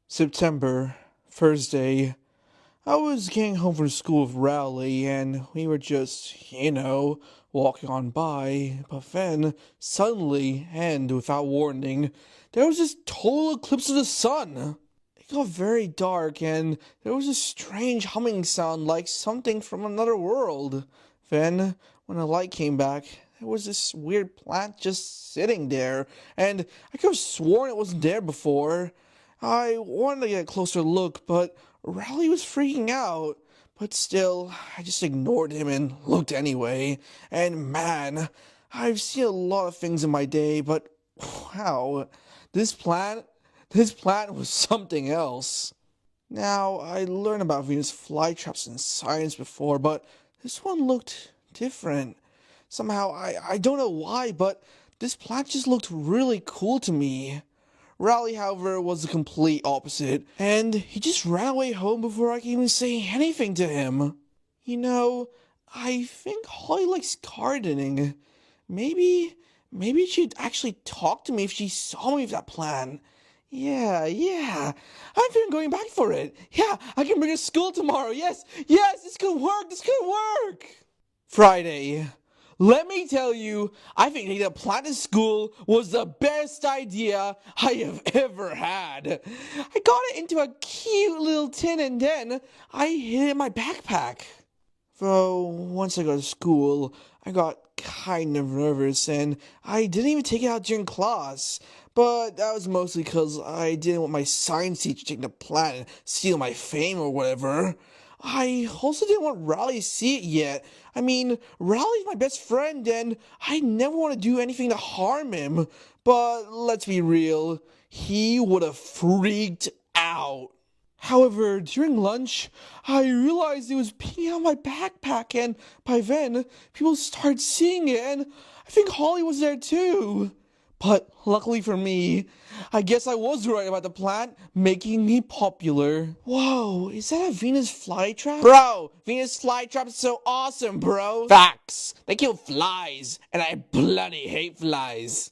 September, first day. I was getting home from school with Rowley, and we were just, walking on by. But then, suddenly, and without warning, there was this total eclipse of the sun. It got very dark, and there was a strange humming sound like something from another world. Then, when the light came back, there was this weird plant just sitting there, and I could have sworn it wasn't there before. I wanted to get a closer look, but Rowley was freaking out. But still, I just ignored him and looked anyway. And man, I've seen a lot of things in my day, but wow, this plant, this plant was something else. Now, I learned about Venus flytraps in science before, but this one looked different. Somehow, I don't know why, but this plant just looked really cool to me. Rowley, however, was the complete opposite, and he just ran away home before I could even say anything to him. I think Holly likes gardening. Maybe she'd actually talk to me if she saw me with that plan. Yeah, I'm feeling going back for it. Yeah, I can bring her to school tomorrow. Yes, this could work. Friday. Let me tell you, I think taking a plant to school was the best idea I have ever had. I got it into a cute little tin and then I hid it in my backpack. Though, once I got to school, I got kind of nervous and I didn't even take it out during class. But that was mostly because I didn't want my science teacher taking the plant and steal my fame or whatever. I also didn't want Raleigh to see it yet. I mean, Raleigh's my best friend and I never want to do anything to harm him. But let's be real, he would have freaked out. However, during lunch, I realized it was peeing out my backpack and by then, people started seeing it and I think Holly was there too. But luckily for me, I guess I was right about the plant making me popular. Whoa, is that a Venus flytrap? Bro, Venus flytraps is so awesome, bro. Facts. They kill flies, and I bloody hate flies.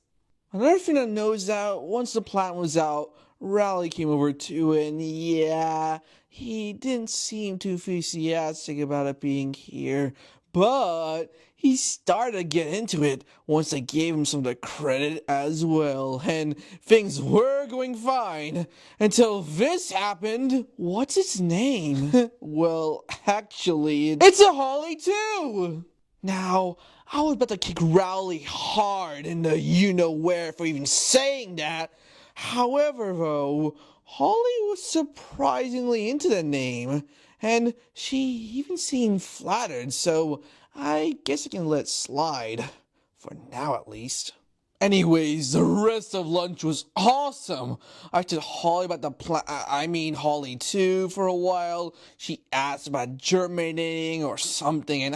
Another thing to note is that once the plant was out, Raleigh came over too, and yeah, he didn't seem too enthusiastic about it being here. But he started to get into it once I gave him some of the credit as well, and things were going fine until this happened. What's its name? Well, actually, it's a Holly too! Now, I was about to kick Rowley hard in the you-know-where for even saying that. However, though, Holly was surprisingly into the name, and she even seemed flattered, so I guess I can let it slide. For now, at least. Anyways, the rest of lunch was awesome. I told Holly about Holly too, for a while. She asked about germinating or something, and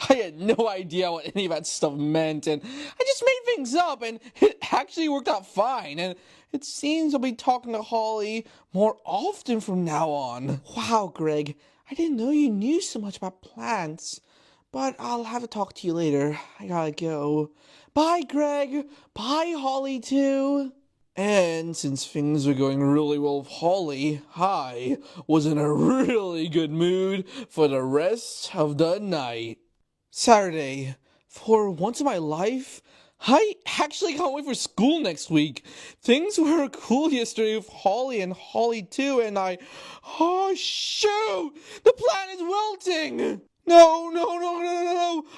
I had no idea what any of that stuff meant, and I just made things up, and it actually worked out fine, and it seems I'll be talking to Holly more often from now on. Wow, Greg, I didn't know you knew so much about plants. But I'll have to talk to you later. I gotta go. Bye, Greg. Bye, Holly, too. And since things were going really well with Holly, I was in a really good mood for the rest of the night. Saturday. For once in my life, I actually can't wait for school next week. Things were cool yesterday with Holly and Holly too, and oh shoot! The plant is wilting! No.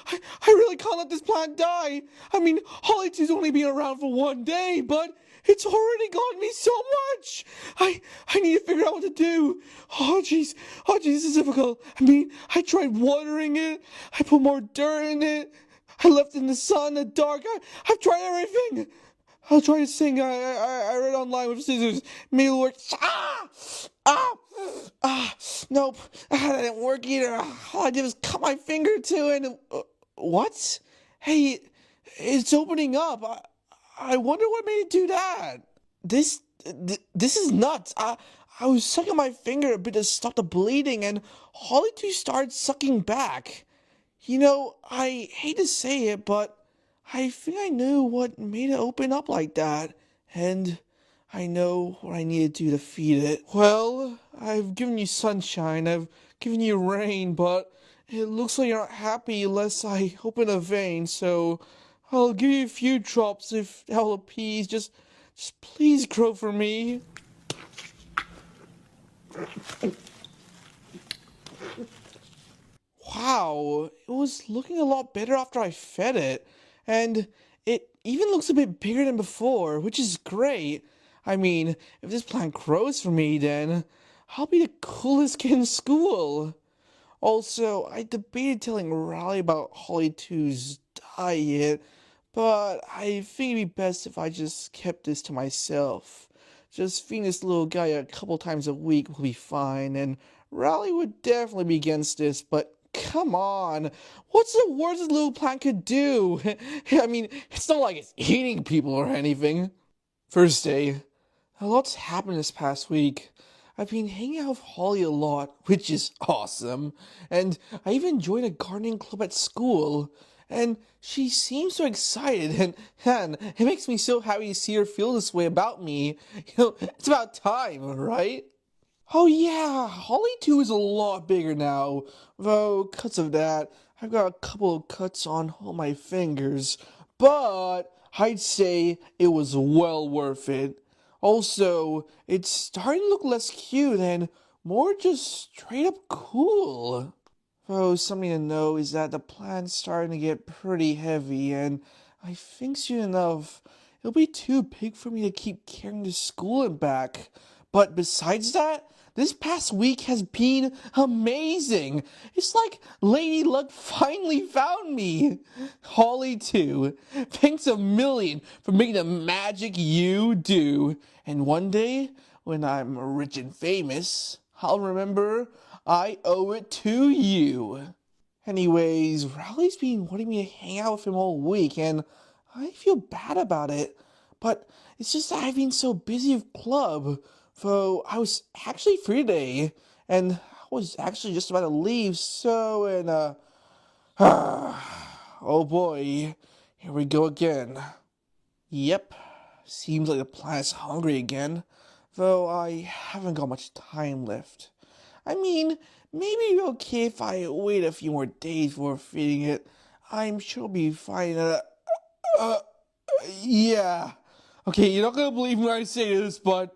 I really can't let this plant die. I mean, Holly 2's only been around for one day, but it's already gotten me so much. I need to figure out what to do. Oh, jeez, this is difficult. I mean, I tried watering it. I put more dirt in it. I left it in the sun, the dark. I've tried everything. I'll try to sing. I read online with scissors. Maybe it'll work. Nope. That didn't work either. All I did was cut my finger to it. And, what? Hey, it's opening up. I wonder what made it do that. This is nuts. I was sucking my finger a bit to stop the bleeding, and Holly 2 started sucking back. I hate to say it, but I think I knew what made it open up like that. And I know what I need to do to feed it. Well, I've given you sunshine, I've given you rain, but it looks like you're not happy unless I open a vein, so I'll give you a few drops if that'll appease. Just please grow for me. Wow, it was looking a lot better after I fed it, and it even looks a bit bigger than before, which is great. I mean, if this plant grows for me, then I'll be the coolest kid in school. Also, I debated telling Riley about Holly 2's diet, but I think it'd be best if I just kept this to myself. Just feeding this little guy a couple times a week will be fine, and Riley would definitely be against this, but come on, what's the worst this little plant could do? I mean, it's not like it's eating people or anything. First day, a lot's happened this past week. I've been hanging out with Holly a lot, which is awesome, and I even joined a gardening club at school, and she seems so excited, and it makes me so happy to see her feel this way about me. It's about time, right? Oh yeah, Holly 2 is a lot bigger now, though because of that, I've got a couple of cuts on all my fingers, but I'd say it was well worth it. Also, it's starting to look less cute and more just straight up cool. Though something to know is that the plant's starting to get pretty heavy, and I think soon enough it'll be too big for me to keep carrying to school and back. But besides that, this past week has been amazing. It's like Lady Luck finally found me. Holly 2, thanks a million for making the magic you do. And one day, when I'm rich and famous, I'll remember I owe it to you. Anyways, Rowley's been wanting me to hang out with him all week, and I feel bad about it. But it's just that I've been so busy with club. So I was actually free today, and I was actually just about to leave, so, and, oh boy, here we go again. Yep, seems like the planet's hungry again, though I haven't got much time left. I mean, maybe it'd be okay if I wait a few more days before feeding it. I'm sure it'll be fine, uh, yeah. Okay, you're not gonna believe me when I say this, but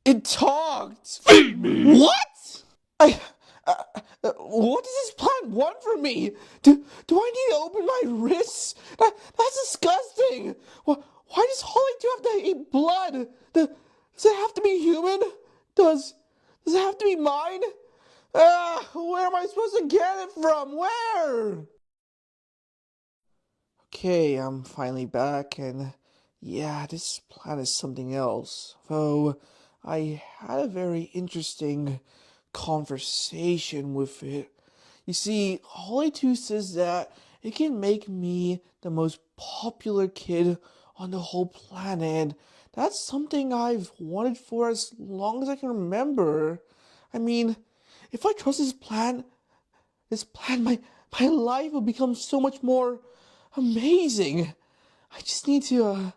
it talked! Feed me! What? What does this plant want from me? Do I need to open my wrists? That's disgusting! Why does Holly 2 have to eat blood? Does it have to be human? Does it have to be mine? Where am I supposed to get it from? Where? Okay, I'm finally back, and yeah, this plant is something else. Though I had a very interesting conversation with it. You see, Holly 2 says that it can make me the most popular kid on the whole planet. That's something I've wanted for as long as I can remember. I mean, if I trust this plan, my life will become so much more amazing. I just need to,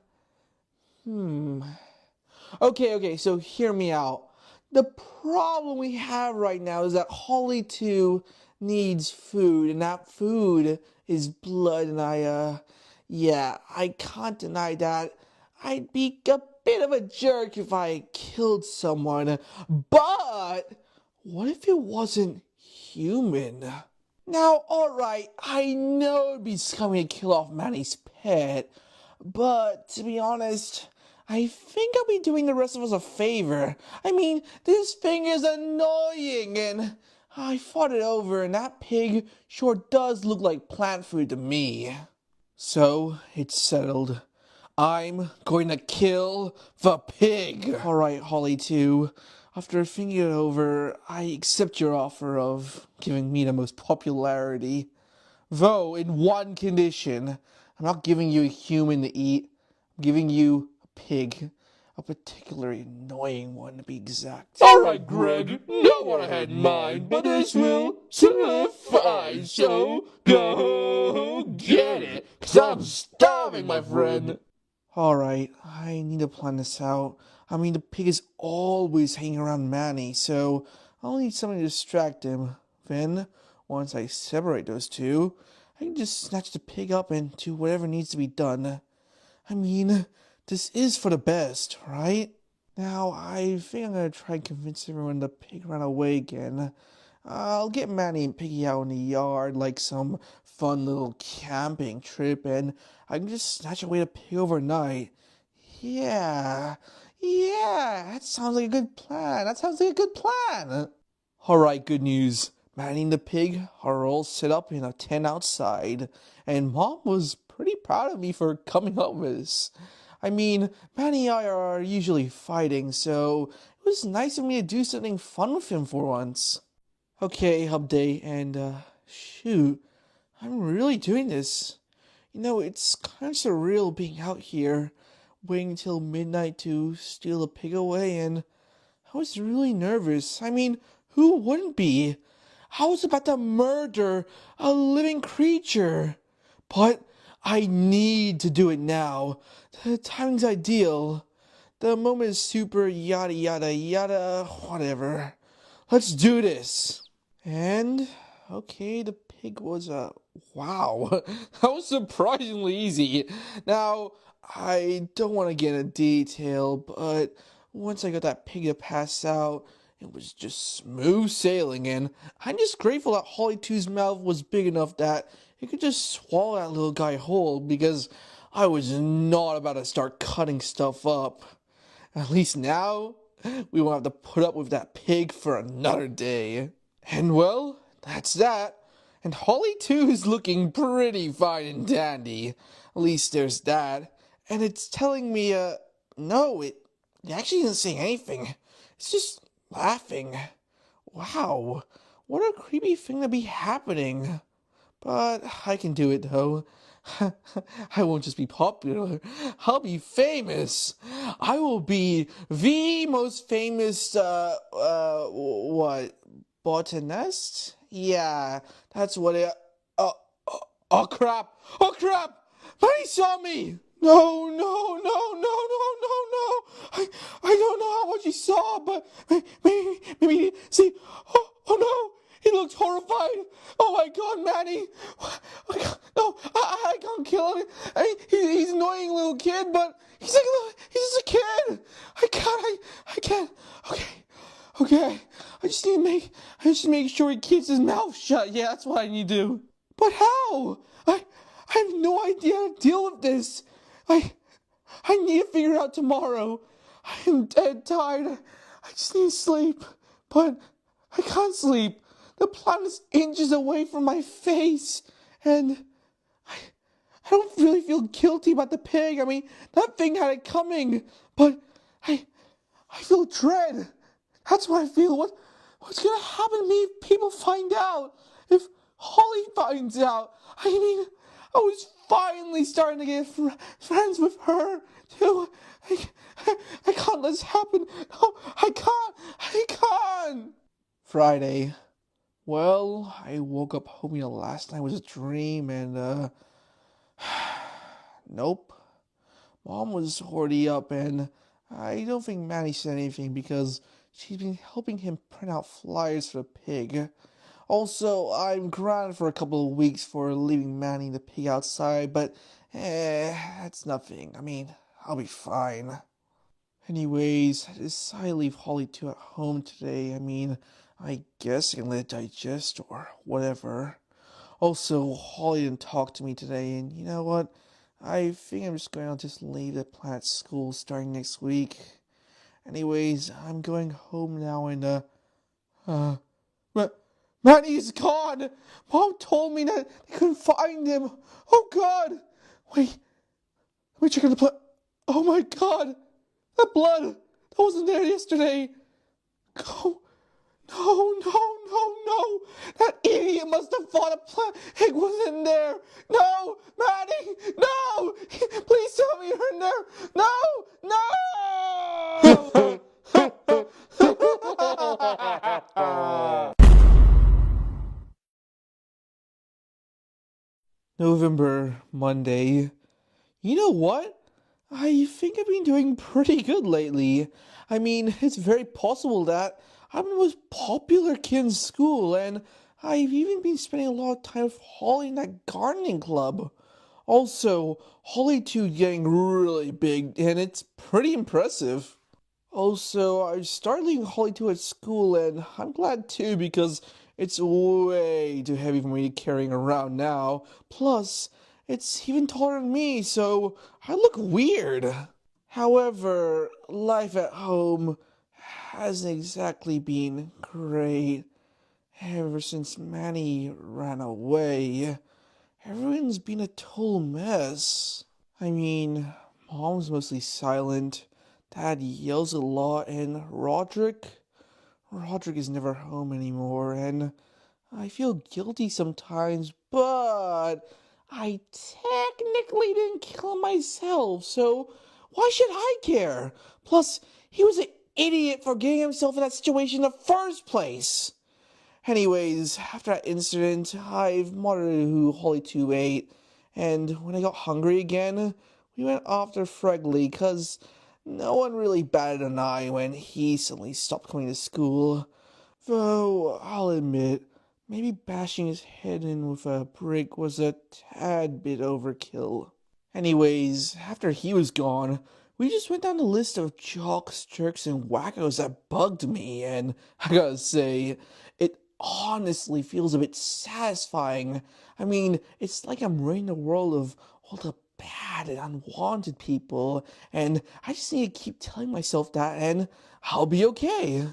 Okay, so hear me out. The problem we have right now is that Holly 2 needs food, and that food is blood, and yeah, I can't deny that. I'd be a bit of a jerk if I killed someone, but what if it wasn't human? Now, alright, I know it'd be scummy to kill off Manny's pet, but to be honest, I think I'll be doing the rest of us a favor. I mean, this thing is annoying, and I fought it over, and that pig sure does look like plant food to me. So, it's settled. I'm going to kill the pig. Alright, Holly 2. After thinking it over, I accept your offer of giving me the most popularity. Though, in one condition, I'm not giving you a human to eat. I'm giving you a pig. A particularly annoying one, to be exact. Alright, Greg, know what I had in mind, but this will suffice, so go get it, 'cause I'm starving, my friend. Alright, I need to plan this out. I mean, the pig is always hanging around Manny, so I'll need something to distract him. Then, once I separate those two, I can just snatch the pig up and do whatever needs to be done. I mean, this is for the best, right? Now, I think I'm gonna try and convince everyone the pig ran away again. I'll get Manny and Piggy out in the yard like some fun little camping trip, and I can just snatch away the pig overnight. Yeah, that sounds like a good plan. Alright, good news. Manny and the pig are all set up in a tent outside, and Mom was pretty proud of me for coming up with this. I mean, Manny and I are usually fighting, so it was nice of me to do something fun with him for once. Okay, update, and shoot, I'm really doing this. You know, it's kind of surreal being out here, waiting until midnight to steal the pig away, and I was really nervous. I mean, who wouldn't be? I was about to murder a living creature. But I need to do it now. The timing's ideal. The moment is super yada yada yada, whatever. Let's do this. And, okay, the pig was, wow, that was surprisingly easy. Now, I don't want to get into detail, but once I got that pig to pass out, it was just smooth sailing, and I'm just grateful that Holly 2's mouth was big enough that it could just swallow that little guy whole, because I was not about to start cutting stuff up. At least now, we won't have to put up with that pig for another day. And well, that's that. And Holly 2 is looking pretty fine and dandy. At least there's that. And it's telling me, no, it actually isn't saying anything. It's just laughing. Wow, what a creepy thing to be happening. But I can do it though. I won't just be popular, I'll be famous. I will be the most famous, what? Botanist? Yeah, that's what it... Oh crap! Oh crap! Bunny saw me! No, no, no, no, no, no, no! I don't know how much he saw, but maybe, see... Oh no! He looked horrified! Oh my god, Manny! No, I can't kill him! He's an annoying little kid, but he's just a kid! I can't... Okay, I just need to make sure he keeps his mouth shut. Yeah, that's what I need to do. But how? I have no idea how to deal with this. I need to figure it out tomorrow. I am dead tired. I just need to sleep. But I can't sleep. The planet is inches away from my face. And I don't really feel guilty about the pig. I mean, that thing had it coming. But I feel dread. That's what I feel. What's gonna happen to me if people find out? If Holly finds out? I mean, I was finally starting to get friends with her, too. I can't let this happen. No, I can't. Friday. Well, I woke up hoping the last night was a dream, and, nope. Mom was already up, and I don't think Manny said anything because she's been helping him print out flyers for the pig. Also, I'm grounded for a couple of weeks for leaving Manny the pig outside, but that's nothing. I mean, I'll be fine. Anyways, I decided to leave Holly 2 at home today. I mean, I guess I can let it digest or whatever. Also, Holly didn't talk to me today, and you know what? I think I'm just going to just leave the planet school starting next week. Anyways, I'm going home now, and, Manny's gone! Mom told me that they couldn't find him! Oh god! Wait, let me check on the blood. Oh my god! That blood! That wasn't there yesterday! Oh, no! That idiot must have thought a pig was in there! No! Manny! No! Please tell me you're in there! No! November, Monday. You know what? I think I've been doing pretty good lately. I mean, it's very possible that I'm the most popular kid in school, and I've even been spending a lot of time with Holly in that gardening club. Also, Holly 2 getting really big, and it's pretty impressive. Also, I started leaving Holly 2 at school, and I'm glad too because it's way too heavy for me to carrying around now. Plus, it's even taller than me, so I look weird. However, life at home hasn't exactly been great. Ever since Manny ran away, everyone's been a total mess. I mean, Mom's mostly silent, Dad yells a lot, and Roderick is never home anymore, and I feel guilty sometimes, but I technically didn't kill him myself, so why should I care? Plus, he was an idiot for getting himself in that situation in the first place. Anyways, after that incident, I've monitored who Holly 2 ate, and when I got hungry again, we went after Fregley, cause no one really batted an eye when he suddenly stopped coming to school. Though, I'll admit, maybe bashing his head in with a brick was a tad bit overkill. Anyways, after he was gone, we just went down the list of jocks, jerks, and wackos that bugged me, and I gotta say, it honestly feels a bit satisfying. I mean, it's like I'm ridding the world of all the bad and unwanted people, and I just need to keep telling myself that, and I'll be okay.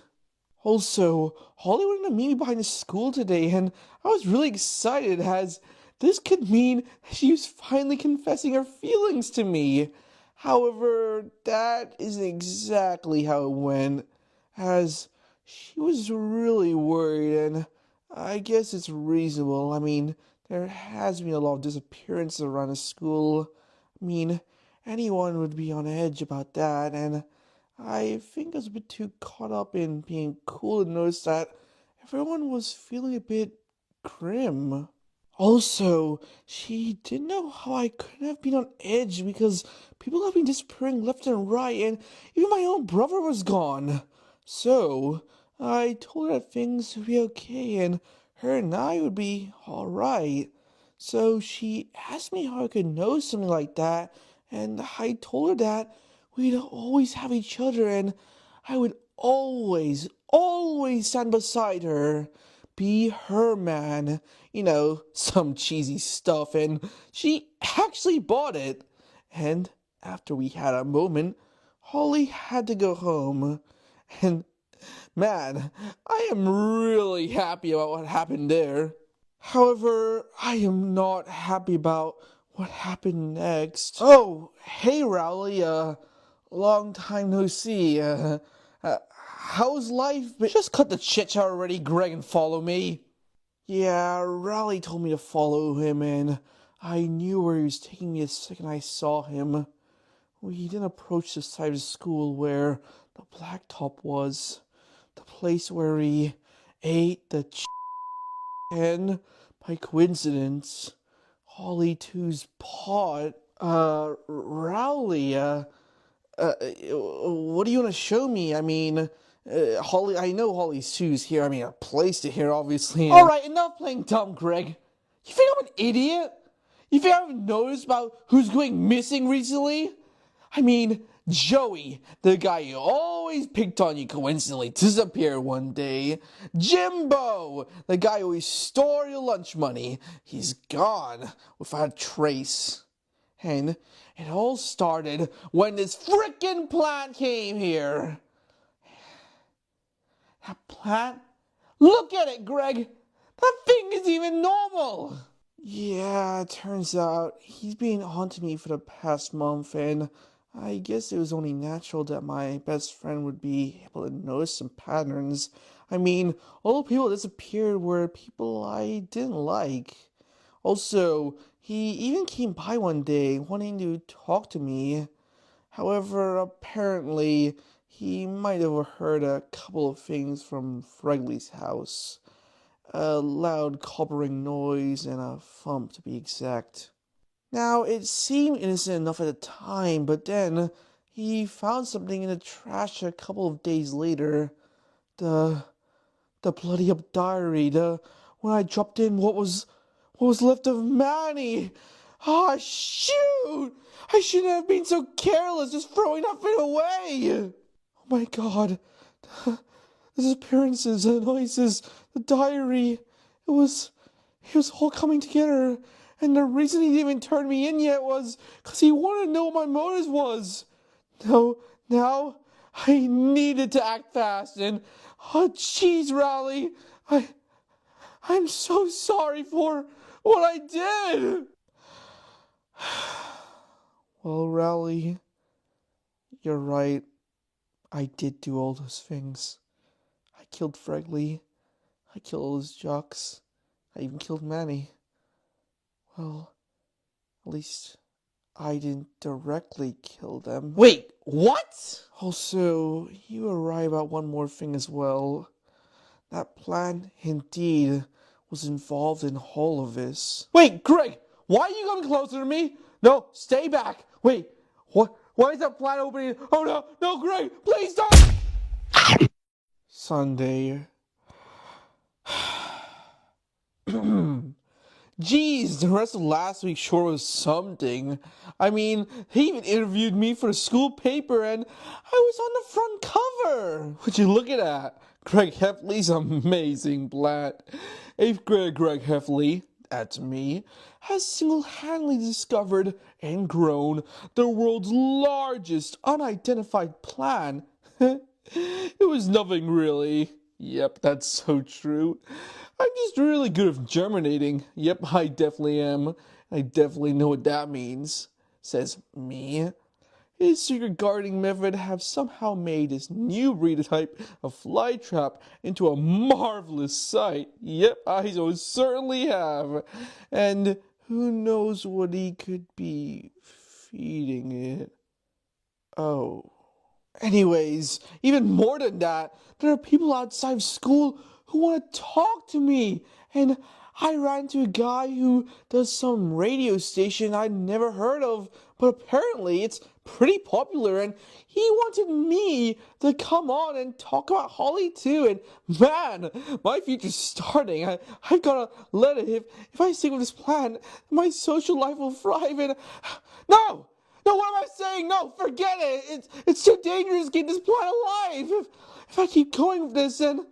Also, Holly wanted to meet me behind the school today, and I was really excited as this could mean she was finally confessing her feelings to me. However, that isn't exactly how it went, as she was really worried, and I guess it's reasonable. I mean, there has been a lot of disappearances around the school. I mean, anyone would be on edge about that, and I think I was a bit too caught up in being cool to notice that everyone was feeling a bit grim. Also, she didn't know how I couldn't have been on edge because people have been disappearing left and right, and even my own brother was gone. So, I told her that things would be okay and her and I would be alright. So, she asked me how I could know something like that, and I told her that we'd always have each other and I would always stand beside her, be her man, some cheesy stuff, and she actually bought it. And after we had a moment, Holly had to go home. And man, I am really happy about what happened there. However, I am not happy about what happened next. Oh, hey Rowley, long time no see. How's life been? Just cut the chit chat already, Greg, and follow me. Yeah, Raleigh told me to follow him, and I knew where he was taking me the second I saw him. We then approached the side of the school where the blacktop was, the place where he ate the chicken by coincidence. Holly 2's pot. Rowley, what do you want to show me? I mean, Holly, I know Holly Sue's here. I mean, a place to here, obviously. And... Alright, enough playing dumb, Greg. You think I'm an idiot? You think I haven't noticed about who's going missing recently? I mean, Joey, the guy you always picked on you coincidentally disappeared one day. Jimbo, the guy who always stole your lunch money. He's gone without a trace. And it all started when this frickin' plant came here. That plant? Look at it, Greg! That thing isn't even normal! Yeah, it turns out he's been haunting me for the past month, and I guess it was only natural that my best friend would be able to notice some patterns. I mean, all the people that disappeared were people I didn't like. Also, he even came by one day wanting to talk to me. However, apparently, he might have overheard a couple of things from Fregley's house. A loud cobbering noise and a thump, to be exact. Now, it seemed innocent enough at the time, but then he found something in the trash a couple of days later. The the bloody up diary, when I dropped in what was left of Manny. Ah, shoot! I shouldn't have been so careless, just throwing that thing away. Oh my God, the disappearances, the noises, the diary. It was all coming together. And the reason he didn't even turn me in yet was because he wanted to know what my motive was. No, now I needed to act fast and, oh jeez, Rowley, I'm so sorry for what I did. Well, Rowley, you're right. I did do all those things. I killed Fregley. I killed all those jocks. I even killed Manny. Well, at least I didn't directly kill them. Wait, what? Also, you were right about one more thing as well. That plan, indeed, was involved in all of this. Wait, Greg, why are you coming closer to me? No, stay back. Wait, what? Why is that plan opening? Oh no, no, Greg, please don't! Sunday. Jeez, the rest of last week sure was something. I mean, he even interviewed me for the school paper and I was on the front cover. Would you look at that? Greg Heffley's amazing plat. 8th grade Greg Heffley, that's me, has single-handedly discovered and grown the world's largest unidentified plant. It was nothing really. Yep, that's so true. I'm just really good at germinating. Yep, I definitely am. I definitely know what that means, says me. His secret gardening method have somehow made this new breed type of flytrap into a marvelous sight. Yep, I so certainly have. And who knows what he could be feeding it. Oh. Anyways, even more than that, there are people outside of school who want to talk to me. And I ran into a guy who does some radio station I'd never heard of, but apparently it's pretty popular, and he wanted me to come on and talk about Holly too. And man, my future's starting. I've gotta let it. If I stick with this plan, my social life will thrive. And no! No, what am I saying? No, forget it. It's too dangerous to keep this plant alive. If I keep going with this, then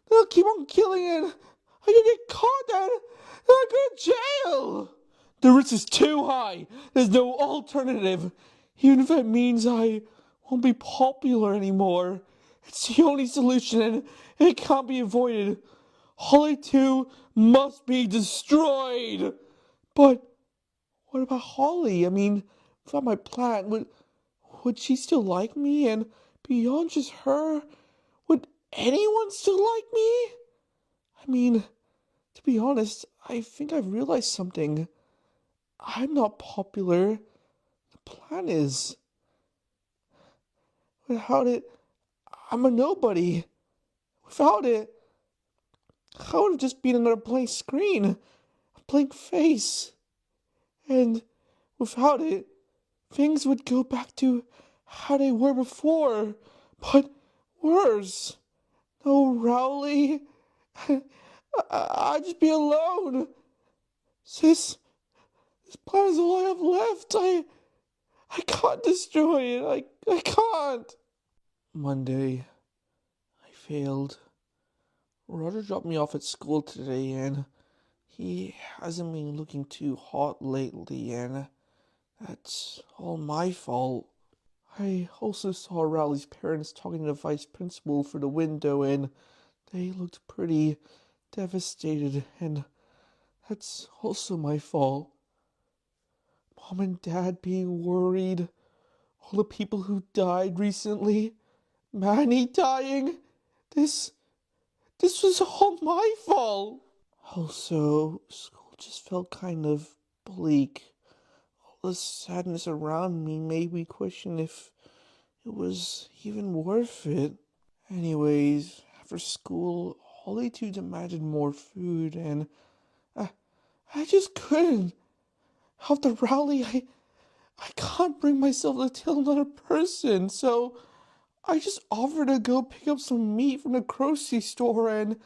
they'll keep on killing it. I could get caught then. I go to jail. The risk is too high. There's no alternative. Even if it means I won't be popular anymore. It's the only solution and it can't be avoided. Holly 2 must be destroyed. But what about Holly? I mean, without my plan, would she still like me? And beyond just her, would anyone still like me? I mean, to be honest, I think I've realized something. I'm not popular. The plan is. Without it, I'm a nobody. Without it, I would have just been another blank screen, a blank face. And without it, things would go back to how they were before, but worse. No Rowley. I'd just be alone. This plan is all I have left. I can't destroy it. I can't. Monday, I failed. Roger dropped me off at school today, and he hasn't been looking too hot lately, and that's all my fault. I also saw Rowley's parents talking to the vice principal through the window, and they looked pretty devastated, and that's also my fault. Mom and Dad being worried, all the people who died recently, Manny dying, this was all my fault. Also, school just felt kind of bleak. All the sadness around me made me question if it was even worth it. Anyways, after school, Holly 2 demanded more food, and I just couldn't. after rally, I can't bring myself to tell another person, so I just offered to go pick up some meat from the grocery store, and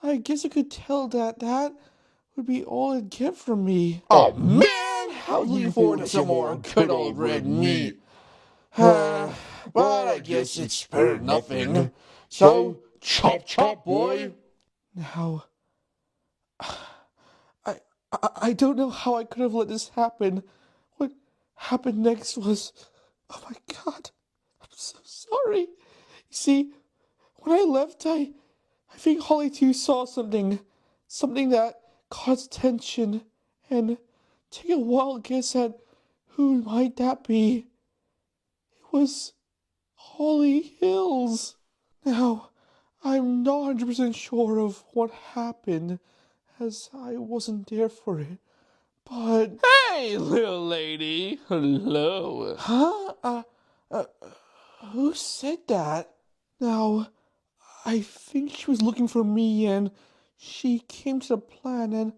I guess I could tell that would be all it'd get from me. Oh man, I was looking forward to some more good old red meat. But I guess it's better than nothing. So, chop chop, boy. Now, I don't know how I could have let this happen. What happened next was, oh my God, I'm so sorry. You see, when I left, I think Holly too saw something that caught attention, and take a wild guess at who might that be. It was Holly Hills. Now, I'm not 100% sure of what happened, as I wasn't there for it, but... Hey, little lady. Hello. Huh? Who said that? Now, I think she was looking for me, and she came to the plant, and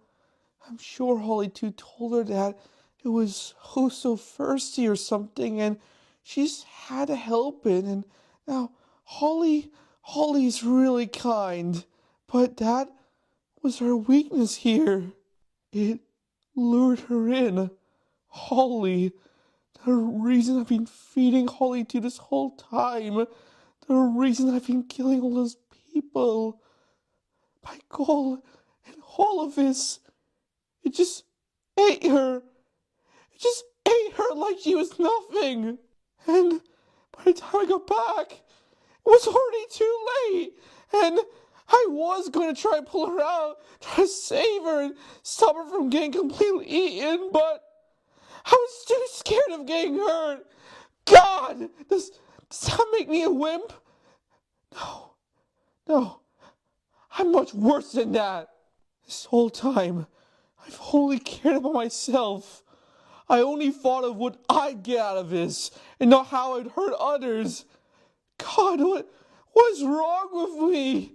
I'm sure Holly too told her that it was oh so thirsty or something, and she just had to help it. And now Holly's really kind, but that was her weakness here. It lured her in. Holly, the reason I've been feeding Holly to this whole time, the reason I've been killing all those people. My goal in all of this, it just ate her. It just ate her like she was nothing. And by the time I got back, it was already too late. And I was going to try and pull her out, try to save her and stop her from getting completely eaten, but I was too scared of getting hurt. God, does that make me a wimp? No, I'm much worse than that. This whole time, I've only cared about myself. I only thought of what I'd get out of this, and not how I'd hurt others. God, what is wrong with me?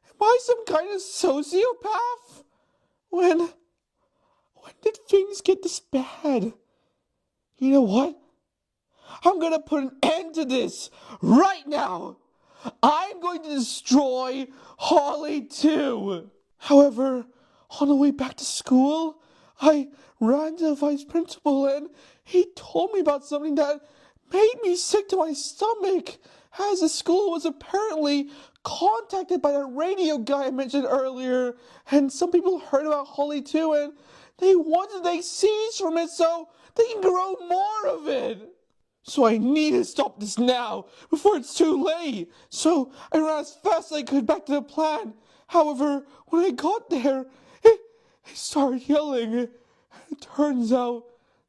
Am I some kind of sociopath? When did things get this bad? You know what? I'm gonna put an end to this right now. I'm going to destroy Holly too. However, on the way back to school, I ran to the vice principal and he told me about something that made me sick to my stomach, as the school was apparently contacted by that radio guy I mentioned earlier, and some people heard about Holly too, and they wanted to take seeds from it so they can grow more of it. So I need to stop this now, before it's too late. So I ran as fast as I could back to the plant. However, when I got there, it started yelling. It turns out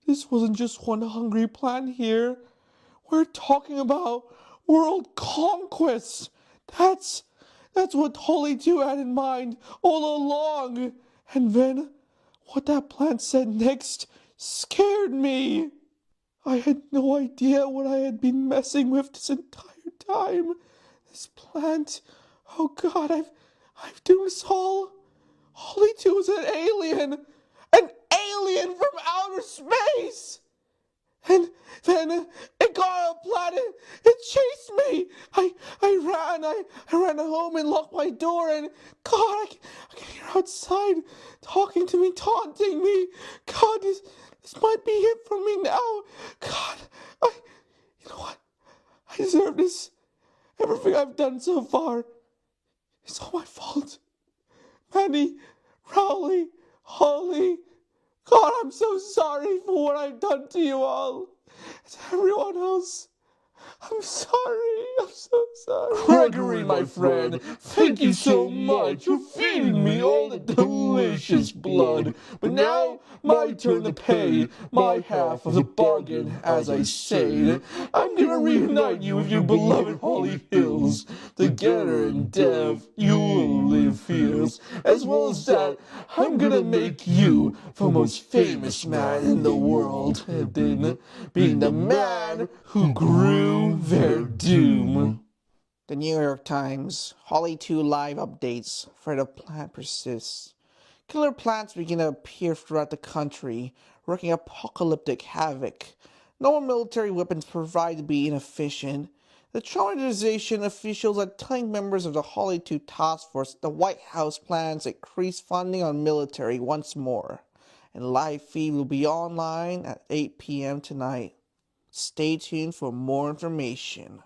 this wasn't just one hungry plant here. We're talking about world conquest. That's what Holly 2 had in mind all along. And then what that plant said next scared me. I had no idea what I had been messing with this entire time. This plant. Oh God, I've done this all. Holly 2 was an alien. An alien from outer space. And then it got on a planet. It chased me. I ran home and locked my door. And God, I can hear outside talking to me, taunting me. God, this might be it for me now. God, you know what? I deserve this. Everything I've done so far is all my fault. Manny, Rowley, Holly. God, I'm so sorry for what I've done to you all. To everyone else, I'm sorry. I'm so sorry. Gregory, my friend, thank you so much for feeding me all the delicious blood. But now, my turn to pay my half of the bargain, as I say. I'm gonna reunite you with your beloved Holly Hills. Together in death, you will live fierce. As well as that, I'm gonna make you the most famous man in the world, being the man who grew their doom. The New York Times, Holly 2 live updates. Threat of plant persists. Killer plants begin to appear throughout the country. wreaking apocalyptic havoc. No more military weapons provide to be inefficient. The traumatization officials are telling members of the Holly 2 task force the White House plans to increase funding on military once more. And live feed will be online at 8 p.m. tonight. Stay tuned for more information.